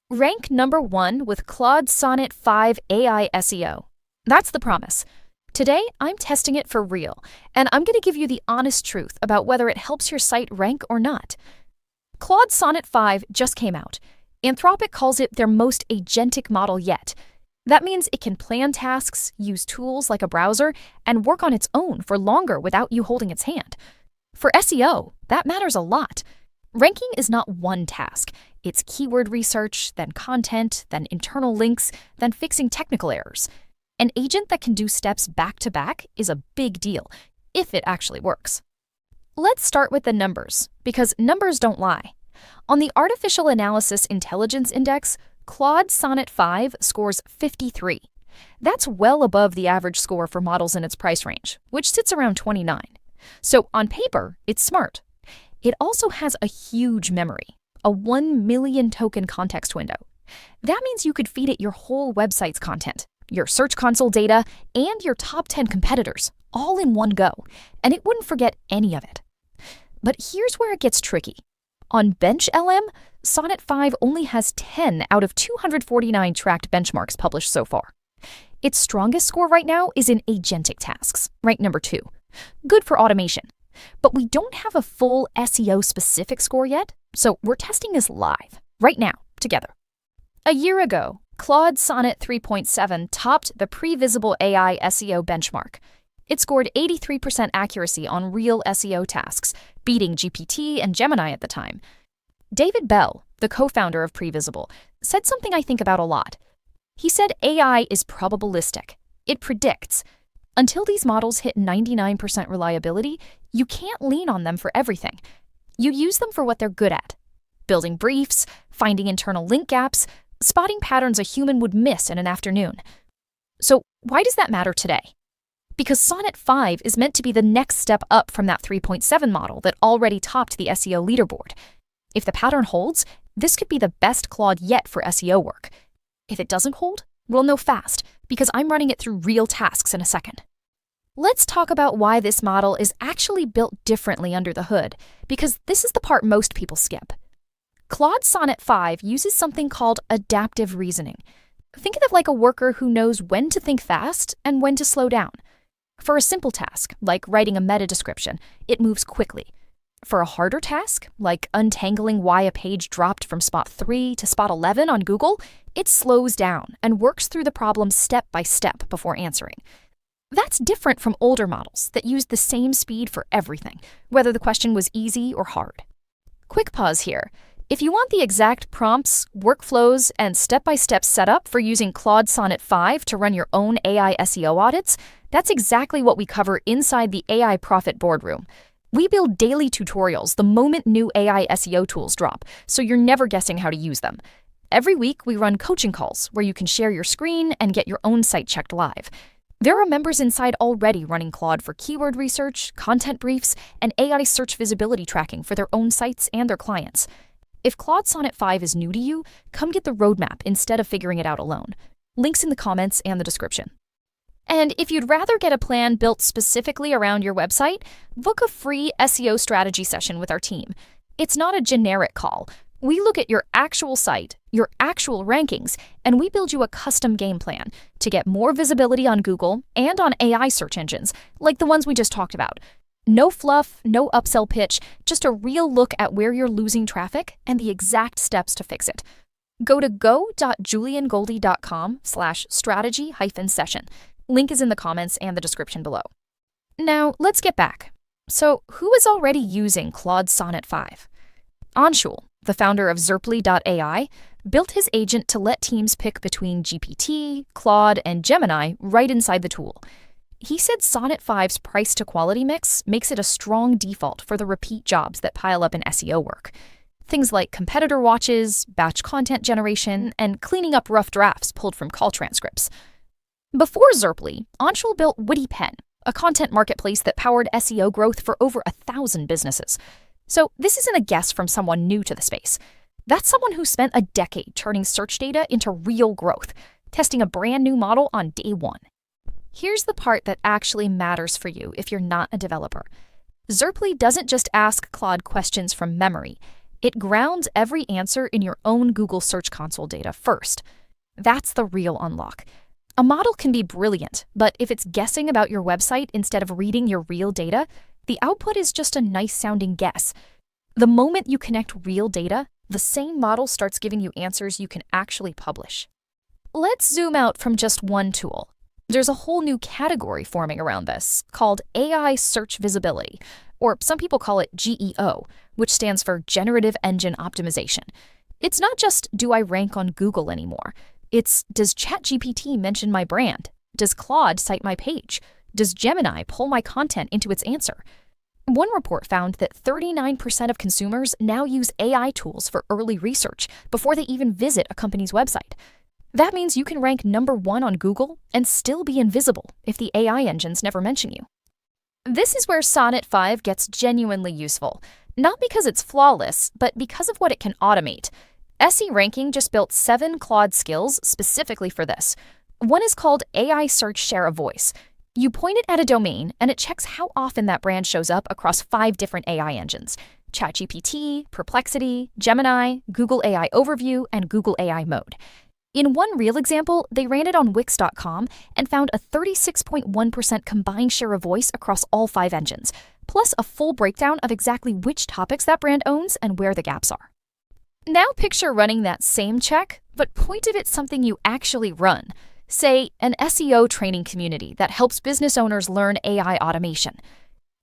Rank number 1 with Claude Sonnet 5 AI SEO. That's the promise. Today, I'm testing it for real, and I'm going to give you the honest truth about whether it helps your site rank or not. Claude Sonnet 5 just came out. Anthropic calls it their most agentic model yet. That means it can plan tasks, use tools like a browser, and work on its own for longer without you holding its hand. For SEO, that matters a lot. Ranking is not one task. It's keyword research, then content, then internal links, then fixing technical errors. An agent that can do steps back to back is a big deal, if it actually works. Let's start with the numbers, because numbers don't lie. On the Artificial Analysis Intelligence Index, Claude Sonnet 5 scores 53. That's well above the average score for models in its price range, which sits around 29. So on paper, it's smart. It also has a huge memory, a 1 million token context window. That means you could feed it your whole website's content, your Search Console data, and your top 10 competitors, all in one go, and it wouldn't forget any of it. But here's where it gets tricky. On BenchLM, Sonnet 5 only has 10 out of 249 tracked benchmarks published so far. Its strongest score right now is in agentic tasks, rank number 2. Good for automation. But we don't have a full SEO-specific score yet, so we're testing this live, right now, together. A year ago, Claude Sonnet 3.7 topped the pre-visible AI SEO benchmark. It scored 83% accuracy on real SEO tasks, beating GPT and Gemini at the time. David Bell, the co-founder of Previsible, said something I think about a lot. He said AI is probabilistic. It predicts. Until these models hit 99% reliability, you can't lean on them for everything. You use them for what they're good at. Building briefs, finding internal link gaps, spotting patterns a human would miss in an afternoon. So why does that matter today? Because Sonnet 5 is meant to be the next step up from that 3.7 model that already topped the SEO leaderboard. If the pattern holds, this could be the best Claude yet for SEO work. If it doesn't hold, we'll know fast, because I'm running it through real tasks in a second. Let's talk about why this model is actually built differently under the hood, because this is the part most people skip. Claude Sonnet 5 uses something called adaptive reasoning. Think of it like a worker who knows when to think fast and when to slow down. For a simple task, like writing a meta description, it moves quickly. For a harder task, like untangling why a page dropped from spot 3 to spot 11 on Google, it slows down and works through the problem step by step before answering. That's different from older models that used the same speed for everything, whether the question was easy or hard. Quick pause here. If you want the exact prompts, workflows, and step-by-step setup for using Claude Sonnet 5 to run your own AI SEO audits, that's exactly what we cover inside the AI Profit Boardroom. We build daily tutorials the moment new AI SEO tools drop, so you're never guessing how to use them. Every week, we run coaching calls where you can share your screen and get your own site checked live. There are members inside already running Claude for keyword research, content briefs, and AI search visibility tracking for their own sites and their clients. If Claude Sonnet 5 is new to you, come get the roadmap instead of figuring it out alone. Links in the comments and the description. And if you'd rather get a plan built specifically around your website, book a free SEO strategy session with our team. It's not a generic call. We look at your actual site, your actual rankings, and we build you a custom game plan to get more visibility on Google and on AI search engines, like the ones we just talked about. No fluff, no upsell pitch, just a real look at where you're losing traffic and the exact steps to fix it. Go to go.juliangoldie.com/strategy-session. Link is in the comments and the description below. Now, let's get back. So, who is already using Claude Sonnet 5? Anshul, the founder of Zerply.ai, built his agent to let teams pick between GPT, Claude, and Gemini right inside the tool. He said Sonnet 5's price-to-quality mix makes it a strong default for the repeat jobs that pile up in SEO work. Things like competitor watches, batch content generation, and cleaning up rough drafts pulled from call transcripts. Before Zerply, Anshul built WittyPen, a content marketplace that powered SEO growth for over 1,000 businesses. So this isn't a guess from someone new to the space. That's someone who spent a decade turning search data into real growth, testing a brand new model on day one. Here's the part that actually matters for you if you're not a developer. Zerply doesn't just ask Claude questions from memory. It grounds every answer in your own Google Search Console data first. That's the real unlock. A model can be brilliant, but if it's guessing about your website instead of reading your real data, the output is just a nice-sounding guess. The moment you connect real data, the same model starts giving you answers you can actually publish. Let's zoom out from just one tool. There's a whole new category forming around this called AI Search Visibility, or some people call it GEO, which stands for Generative Engine Optimization. It's not just, do I rank on Google anymore? It's, does ChatGPT mention my brand? Does Claude cite my page? Does Gemini pull my content into its answer? One report found that 39% of consumers now use AI tools for early research before they even visit a company's website. That means you can rank #1 on Google and still be invisible if the AI engines never mention you. This is where Sonnet 5 gets genuinely useful, not because it's flawless, but because of what it can automate. SE Ranking just built 7 Claude skills specifically for this. One is called AI Search Share a Voice. You point it at a domain, and it checks how often that brand shows up across 5 different AI engines: ChatGPT, Perplexity, Gemini, Google AI Overview, and Google AI Mode. In one real example, they ran it on Wix.com and found a 36.1% combined share of voice across all 5 engines, plus a full breakdown of exactly which topics that brand owns and where the gaps are. Now picture running that same check, but point it at something you actually run. Say, an SEO training community that helps business owners learn AI automation.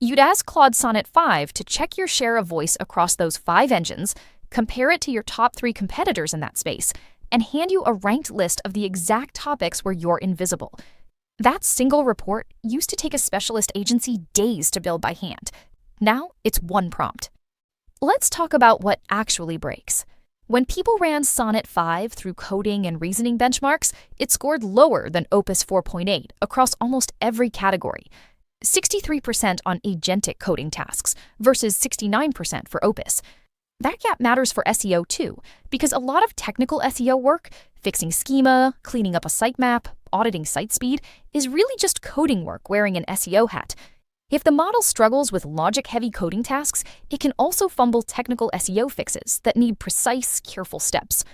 You'd ask Claude Sonnet 5 to check your share of voice across those 5 engines, compare it to your top 3 competitors in that space, and hand you a ranked list of the exact topics where you're invisible. That single report used to take a specialist agency days to build by hand. Now it's one prompt. Let's talk about what actually breaks. When people ran Sonnet 5 through coding and reasoning benchmarks, it scored lower than Opus 4.8 across almost every category. 63% on agentic coding tasks versus 69% for Opus. That gap matters for SEO too, because a lot of technical SEO work, fixing schema, cleaning up a sitemap, auditing site speed, is really just coding work wearing an SEO hat. If the model struggles with logic-heavy coding tasks, it can also fumble technical SEO fixes that need precise, careful steps.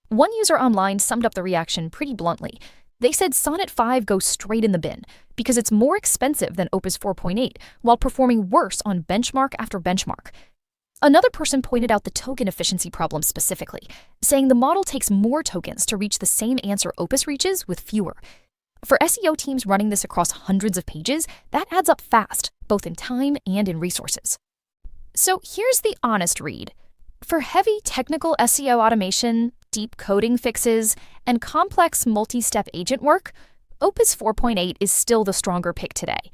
One user online summed up the reaction pretty bluntly. They said Sonnet 5 goes straight in the bin because it's more expensive than Opus 4.8 while performing worse on benchmark after benchmark. Another person pointed out the token efficiency problem specifically, saying the model takes more tokens to reach the same answer Opus reaches with fewer. For SEO teams running this across hundreds of pages, that adds up fast, both in time and in resources. So here's the honest read. For heavy technical SEO automation, deep coding fixes, and complex multi-step agent work, Opus 4.8 is still the stronger pick today.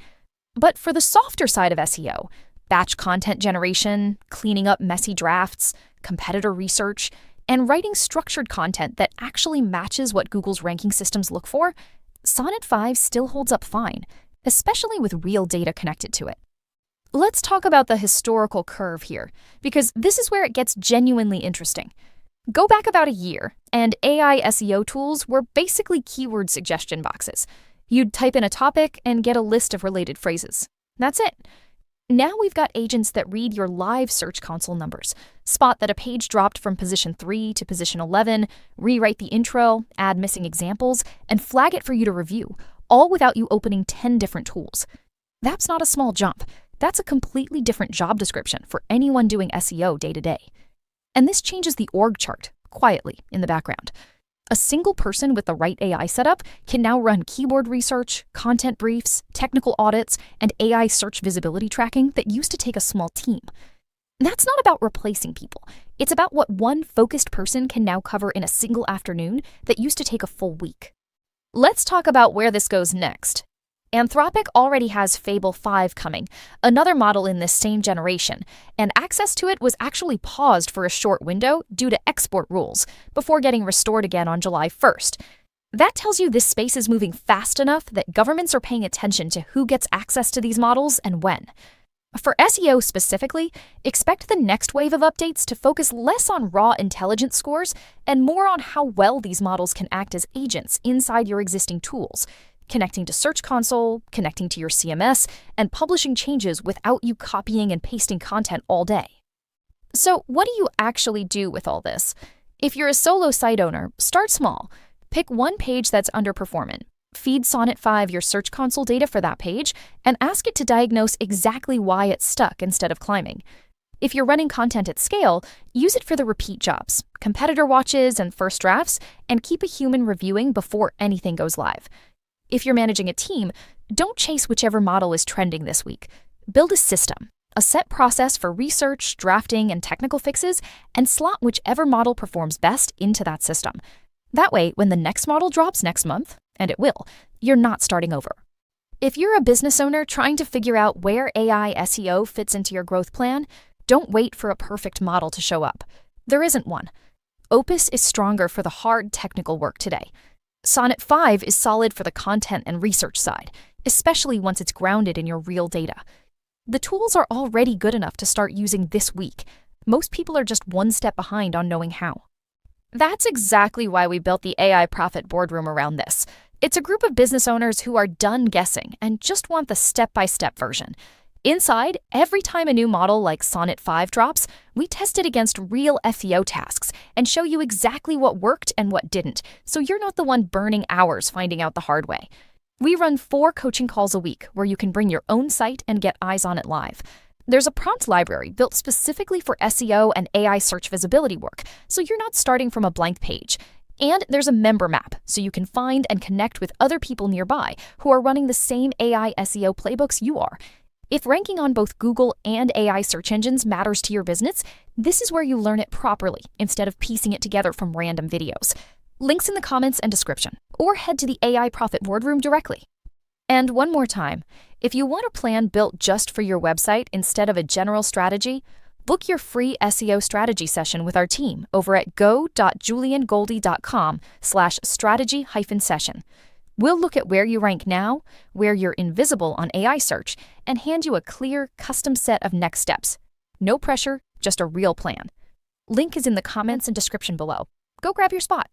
But for the softer side of SEO, batch content generation, cleaning up messy drafts, competitor research, and writing structured content that actually matches what Google's ranking systems look for, Sonnet 5 still holds up fine, especially with real data connected to it. Let's talk about the historical curve here, because this is where it gets genuinely interesting. Go back about a year, and AI SEO tools were basically keyword suggestion boxes. You'd type in a topic and get a list of related phrases. That's it. Now we've got agents that read your live Search Console numbers, spot that a page dropped from position 3 to position 11, rewrite the intro, add missing examples, and flag it for you to review, all without you opening 10 different tools. That's not a small jump. That's a completely different job description for anyone doing SEO day to day. And this changes the org chart, quietly, in the background. A single person with the right AI setup can now run keyword research, content briefs, technical audits, and AI search visibility tracking that used to take a small team. That's not about replacing people. It's about what one focused person can now cover in a single afternoon that used to take a full week. Let's talk about where this goes next. Anthropic already has Fable 5 coming, another model in this same generation, and access to it was actually paused for a short window due to export rules, before getting restored again on July 1st. That tells you this space is moving fast enough that governments are paying attention to who gets access to these models and when. For SEO specifically, expect the next wave of updates to focus less on raw intelligence scores and more on how well these models can act as agents inside your existing tools, connecting to Search Console, connecting to your CMS, and publishing changes without you copying and pasting content all day. So, what do you actually do with all this? If you're a solo site owner, start small. Pick one page that's underperforming. Feed Sonnet 5 your Search Console data for that page and ask it to diagnose exactly why it's stuck instead of climbing. If you're running content at scale, use it for the repeat jobs, competitor watches, and first drafts, and keep a human reviewing before anything goes live. If you're managing a team, don't chase whichever model is trending this week. Build a system, a set process for research, drafting, and technical fixes, and slot whichever model performs best into that system. That way, when the next model drops next month, and it will, you're not starting over. If you're a business owner trying to figure out where AI SEO fits into your growth plan, don't wait for a perfect model to show up. There isn't one. Opus is stronger for the hard technical work today. Sonnet 5 is solid for the content and research side, especially once it's grounded in your real data. The tools are already good enough to start using this week. Most people are just one step behind on knowing how. That's exactly why we built the AI Profit Boardroom around this. It's a group of business owners who are done guessing and just want the step-by-step version. Inside, every time a new model like Sonnet 5 drops, we test it against real SEO tasks and show you exactly what worked and what didn't, so you're not the one burning hours finding out the hard way. We run 4 coaching calls a week where you can bring your own site and get eyes on it live. There's a prompt library built specifically for SEO and AI search visibility work, so you're not starting from a blank page. And there's a member map, so you can find and connect with other people nearby who are running the same AI SEO playbooks you are. If ranking on both Google and AI search engines matters to your business, this is where you learn it properly instead of piecing it together from random videos. Links in the comments and description, or head to the AI Profit Boardroom directly. And one more time, if you want a plan built just for your website instead of a general strategy, book your free SEO strategy session with our team over at go.juliangoldie.com/strategy-session. We'll look at where you rank now, where you're invisible on AI search, and hand you a clear, custom set of next steps. No pressure, just a real plan. Link is in the comments and description below. Go grab your spot.